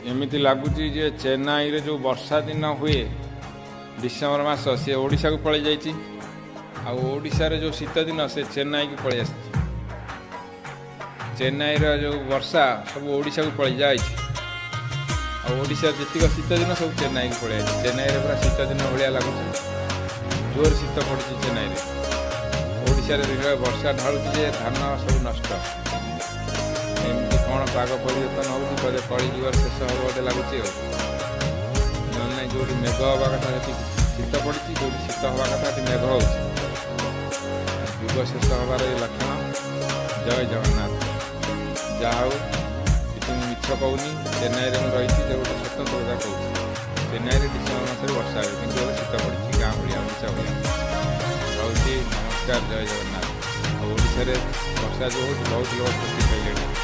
एमती लगुच जे चेन्नई रे जो वर्षा दिन हुए डिसेम्बर मास सी ओडिशा को पलि जाइए आशार जो शीत दिन से चेन्नई को पलि आस चेन्नई जो वर्षा सब ओडिशा को पलि जाए ओडिशा जीत शीत दिन सब चेन्नई को पलि जाए चेन्नई रे पूरा शीत दिन भाया लगुच जोर शीत पड़ी चेन्नई रे ओडिशा वर्षा ढालुची धान सब नष्ट एमती कौन पाग परिवर्तन हो कलिजुग शेष हम बोलते लगुच ना जो मेघ हवा कथा शीत पड़ी जो शीत हवा कथा मेघ हो युग शेष हबार लक्षण। जय जगन्नाथ। जहा मिछ कहूनी चेन्नई में रही जो गोटे स्वतंत्रता कहूँ चेन्नई में डिसेम्बर मस वर्षा हुए कि शीत पड़ी गाँ भाया ओडिशा भाया रोचे। नमस्कार। जय जगन्नाथ। ओडिशा वर्षा जो हो बहुत लोग खुशी पाइले।